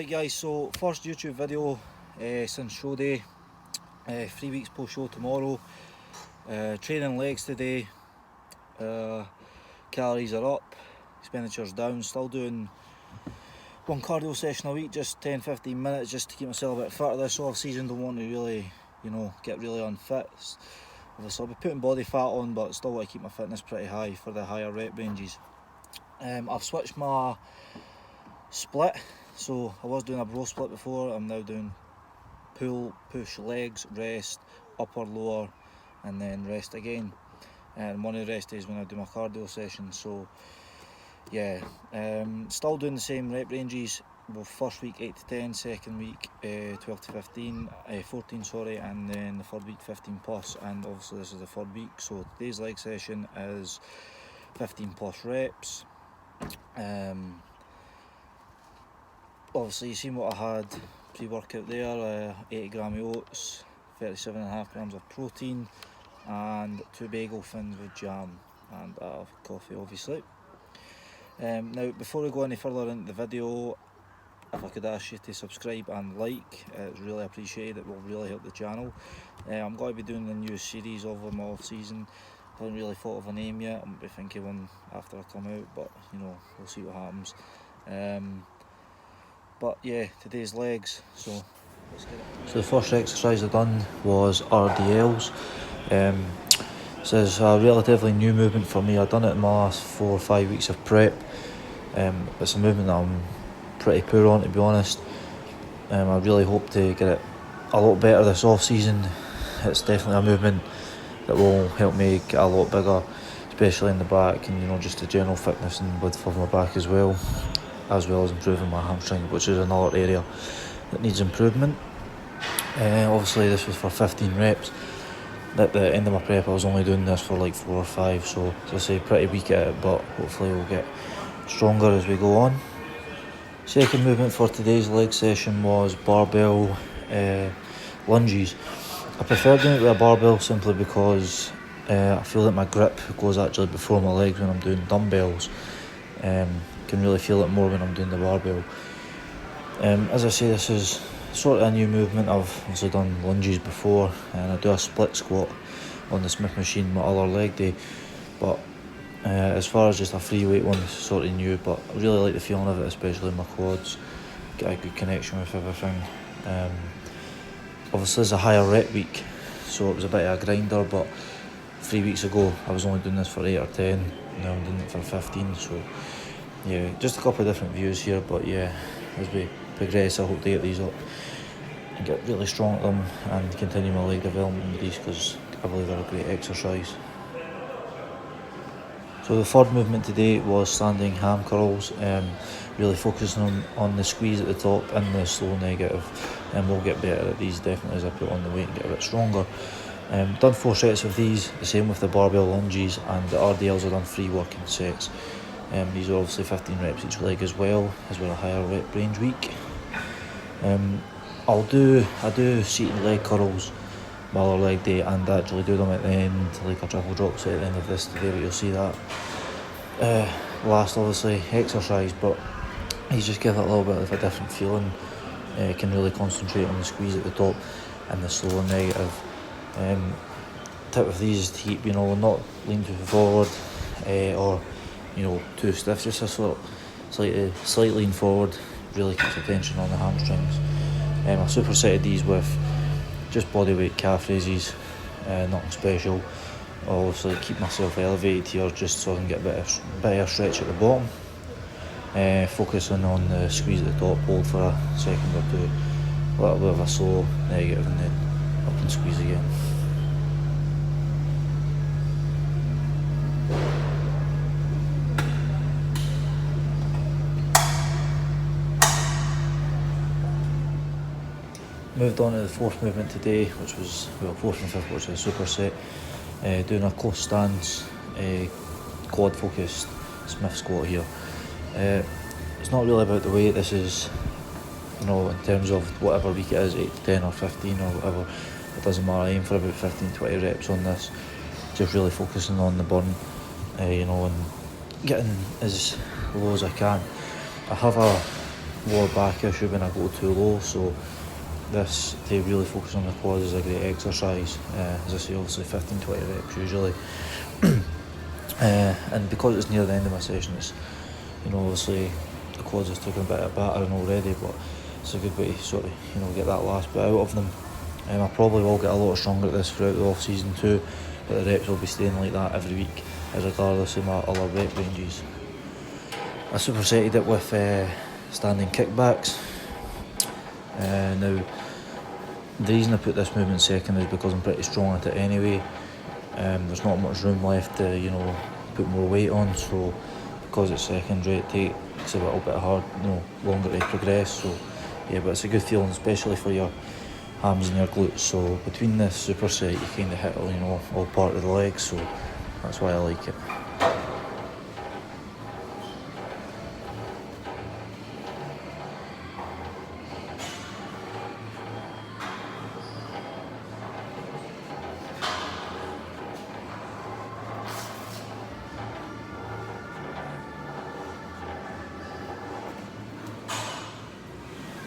Right guys, so first YouTube video since show day, 3 weeks post show tomorrow, training legs today, calories are up, expenditure's down, still doing one cardio session a week, just 10-15 minutes just to keep myself a bit fitter this off season. Don't want to really, get really unfit. Obviously I'll be putting body fat on, but still want to keep my fitness pretty high for the higher rep ranges. I've switched my split, so I was doing a bro split before. I'm now doing pull, push, legs, rest, upper, lower, and then rest again. And one of the rest days when I do my cardio session. So yeah, still doing the same rep ranges. Well, first week 8 to 10, second week 12 to 15, 14 sorry, and then the third week 15 plus, and obviously this is the third week, so today's leg session is 15 plus reps. Obviously you seen what I had pre-workout there, 80 gram of oats, 37.5 grams of protein, and 2 bagel thins with jam, and coffee obviously. Now before we go any further into the video, if I could ask you to subscribe and like, it's really appreciated. It will really help the channel. I'm going to be doing the new series over my off season. Haven't really thought of a name yet. I'm going to be thinking one after I come out, but we'll see what happens. But yeah, today's legs, so let's get it. So the first exercise I done was RDLs. This is a relatively new movement for me. I've done it in my last 4 or 5 weeks of prep. It's a movement that I'm pretty poor on, to be honest. I really hope to get it a lot better this off season. It's definitely a movement that will help me get a lot bigger, especially in the back, and just the general fitness and width of my back as well as improving my hamstring, which is another area that needs improvement. Obviously this was for 15 reps. At the end of my prep I was only doing this for like 4 or 5, so as I say, pretty weak at it, but hopefully we'll get stronger as we go on. Second movement for today's leg session was barbell lunges. I prefer doing it with a barbell simply because I feel that my grip goes actually before my legs when I'm doing dumbbells. Can really feel it more when I'm doing the barbell. As I say, this is sort of a new movement. I've obviously done lunges before, and I do a split squat on the Smith machine my other leg day, but as far as just a free weight one, it's sort of new, but I really like the feeling of it, especially in my quads. Get a good connection with everything. Obviously it's a higher rep week, so it was a bit of a grinder, but 3 weeks ago I was only doing this for 8 or 10, now I'm doing it for 15, so yeah, just a couple of different views here, but yeah, as we progress I hope to get these up and get really strong at them and continue my leg development with these, because I believe they're a great exercise. So the third movement today was standing ham curls, really focusing on the squeeze at the top and the slow negative, and we'll get better at these definitely as I put on the weight and get a bit stronger. Done 4 sets of these, the same with the barbell lunges, and the RDLs are done 3 working sets. These are obviously 15 reps each leg as well a higher rep range week. I do seated leg curls my other leg day, and actually do them at the end, like a triple drop set at the end of this today, but you'll see that last obviously exercise, but these just give it a little bit of a different feeling. Can really concentrate on the squeeze at the top and the slow and negative. Tip of these is to keep not lean too forward or too stiff, just a sort of slight lean forward, really keeps the tension on the hamstrings. I supersetted these with just bodyweight calf raises, nothing special. I'll obviously keep myself elevated here just so I can get a bit of stretch at the bottom. Focusing on the squeeze at the top, hold for a second or two, a little bit of a slow negative, and then up and squeeze again. Moved on to the fourth movement today, which was, fourth and fifth, which was a superset. Doing a close stance, quad focused Smith squat here. It's not really about the weight. This is, in terms of whatever week it is, 8 to 10 or 15 or whatever, it doesn't matter. I aim for about 15-20 reps on this. Just really focusing on the burn, and getting as low as I can. I have a lower back issue when I go too low, so this, to really focus on the quads, is a great exercise. As I say, obviously 15-20 reps usually. And because it's near the end of my session, it's, obviously the quads has taken a bit of battering already, but it's a good way to sort of, get that last bit out of them. I probably will get a lot stronger at this throughout the off season too, but the reps will be staying like that every week, regardless of my other rep ranges. I supersetted it with standing kickbacks. Now, the reason I put this movement second is because I'm pretty strong at it anyway. There's not much room left to, put more weight on, so because it's secondary, it takes a little bit hard, longer to progress. So yeah, but it's a good feeling, especially for your hams and your glutes. So between this superset, you kind of hit, all part of the legs. So that's why I like it.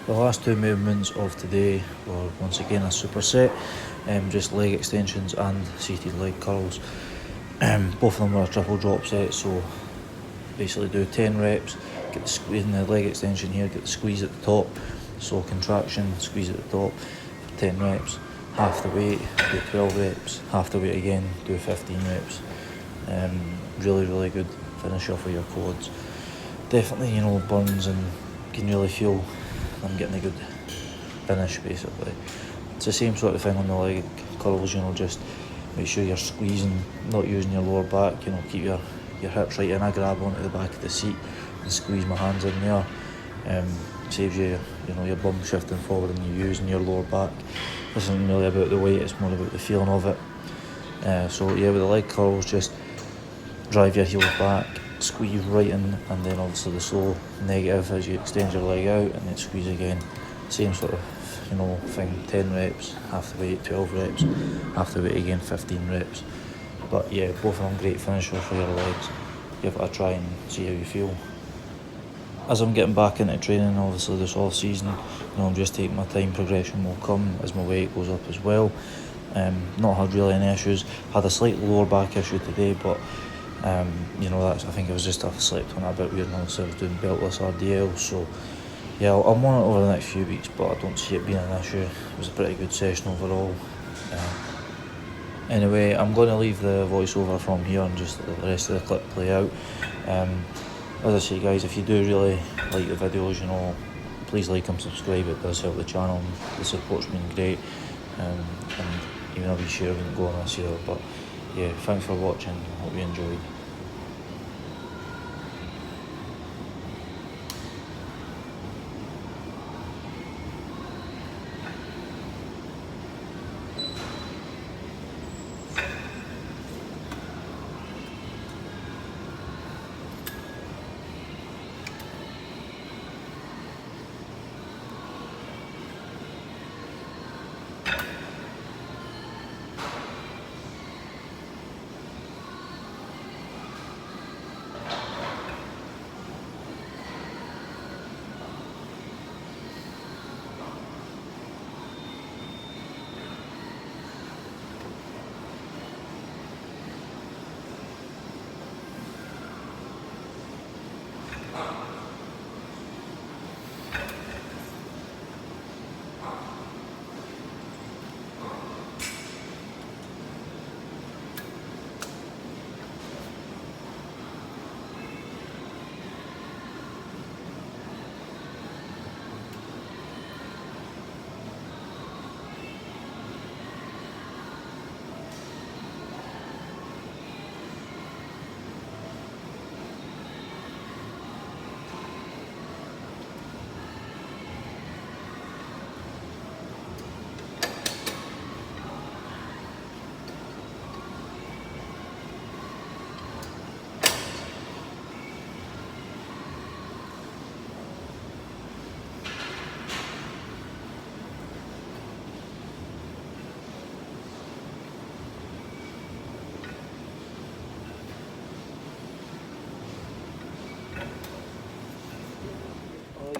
The last two movements of today were once again a superset, just leg extensions and seated leg curls. Both of them were a triple drop set, so basically do 10 reps, get the squeeze in the leg extension here, get the squeeze at the top, so contraction, squeeze at the top for 10 reps, half the weight, do 12 reps, half the weight again, do 15 reps. Really good finisher for your quads. Definitely, burns, and can really feel I'm getting a good finish basically. It's the same sort of thing on the leg curls, just make sure you're squeezing, not using your lower back, keep your hips right in. I grab onto the back of the seat and squeeze my hands in there. Saves you, your bum shifting forward and you using your lower back. This isn't really about the weight, it's more about the feeling of it. So yeah, with the leg curls, just drive your heels back, squeeze right in, and then obviously the slow negative as you extend your leg out and then squeeze again. Same sort of thing, 10 reps, half the weight, 12 reps, half the weight again, 15 reps. But yeah, both of them great finishers for your legs. Give it a try and see how you feel. As I'm getting back into training, obviously this off season, I'm just taking my time. Progression will come as my weight goes up as well. Not had really any issues. Had a slight lower back issue today, but that's, I think it was just I slept on it a bit weird, and also I was doing beltless RDL. So yeah, I'll monitor over the next few weeks, but I don't see it being an issue. It was a pretty good session overall. Anyway, I'm going to leave the voiceover from here and just let the rest of the clip play out. As I say, guys, if you do really like the videos, please like and subscribe. It does help the channel. The support's been great, and even a wee share wouldn't go on this either. But yeah, thanks for watching. Hope you enjoyed.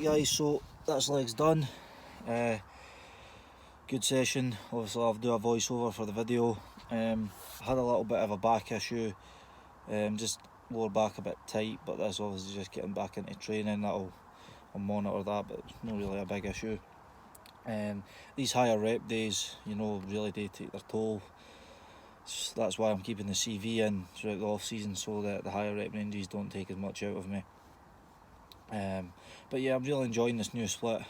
Right guys, so that's legs done. Good session. Obviously I'll do a voiceover for the video. I had a little bit of a back issue, just lower back a bit tight, but that's obviously just getting back into training. I'll monitor that, but it's not really a big issue. These higher rep days, you know, really do take their toll. So that's why I'm keeping the CV in throughout the off season, so that the higher rep ranges don't take as much out of me. But yeah, I'm really enjoying this new split.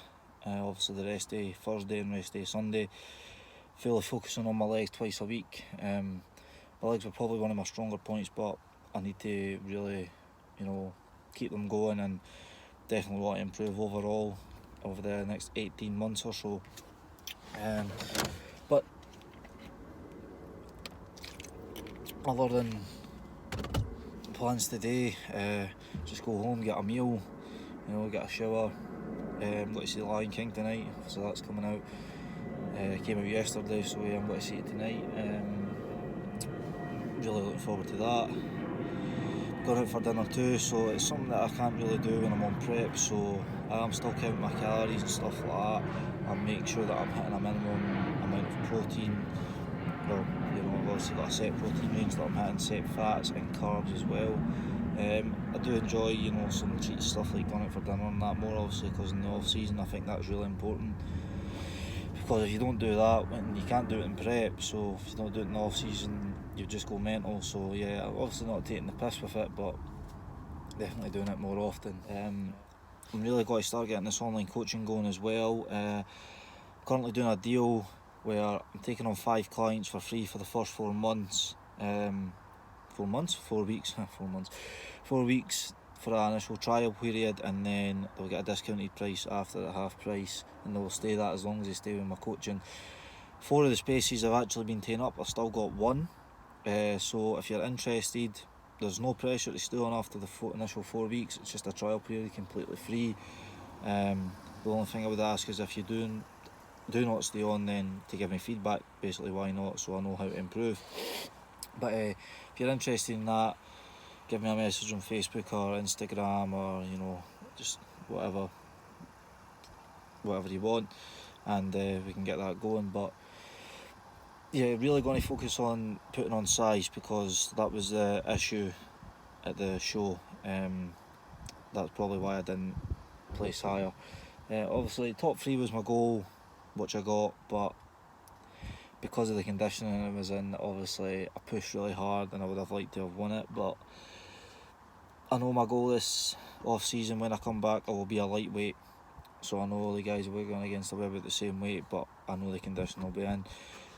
Obviously the rest day Thursday and rest day Sunday, fully focusing on my legs twice a week. My legs are probably one of my stronger points, but I need to really, you know, keep them going, and definitely want to improve overall over the next 18 months or so. But other than plans today, just go home, get a meal, you know, get a shower. I'm going to see The Lion King tonight, so that's coming out. Came out yesterday, so yeah, I'm going to see it tonight. Really looking forward to that. Going out for dinner too, so it's something that I can't really do when I'm on prep, so I am still counting my calories and stuff like that, and make sure that I'm hitting a minimum amount of protein. Well, you know, I've obviously got a set protein range that I'm hitting, set fats and carbs as well. I do enjoy, you know, some treat stuff like going out for dinner and that more, obviously, because in the off season I think that's really important. Because if you don't do that, when you can't do it in prep, so if you don't do it in the off season, you just go mental. So yeah, obviously not taking the piss with it, but definitely doing it more often. I'm really going to start getting this online coaching going as well. Currently doing a deal where I'm taking on 5 clients for free for the first 4 months. 4 weeks, 4 months, 4 weeks for an initial trial period, and then they'll get a discounted price after the half price, and they'll stay that as long as they stay with my coaching. 4 of the spaces have actually been taken up. I've still got 1, so if you're interested, there's no pressure to stay on after the initial 4 weeks. It's just a trial period, completely free. The only thing I would ask is if you do not stay on, then to give me feedback, basically why not, so I know how to improve. But if you're interested in that, give me a message on Facebook or Instagram, or you know, just whatever you want, and we can get that going. But yeah, really going to focus on putting on size, because that was the issue at the show. That's probably why I didn't place higher. Obviously top 3 was my goal, which I got, but because of the conditioning I was in, obviously I pushed really hard and I would have liked to have won it. But I know my goal this off season, when I come back, I will be a lightweight, so I know all the guys we're going against are about the same weight, but I know the condition will be in,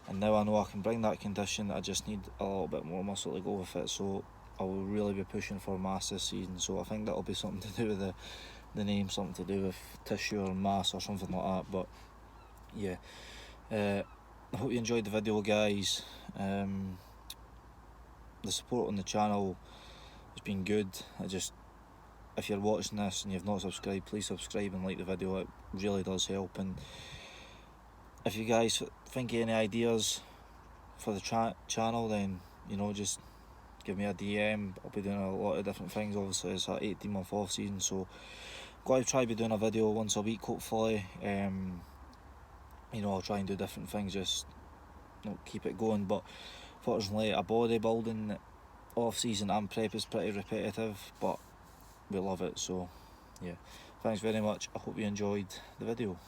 and now I know I can bring that condition. I just need a little bit more muscle to go with it, so I will really be pushing for mass this season. So I think that'll be something to do with the name, something to do with tissue or mass or something like that. But yeah, I hope you enjoyed the video, guys. The support on the channel has been good. If you're watching this and you've not subscribed, please subscribe and like the video. It really does help. And if you guys think of any ideas for the channel, then you know, just give me a DM. I'll be doing a lot of different things. Obviously it's an 18-month off season, so I'm going to try to be doing a video once a week, hopefully. You know, I'll try and do different things, just keep it going. But fortunately, a bodybuilding off season and prep is pretty repetitive, but we love it. So yeah, thanks very much. I hope you enjoyed the video.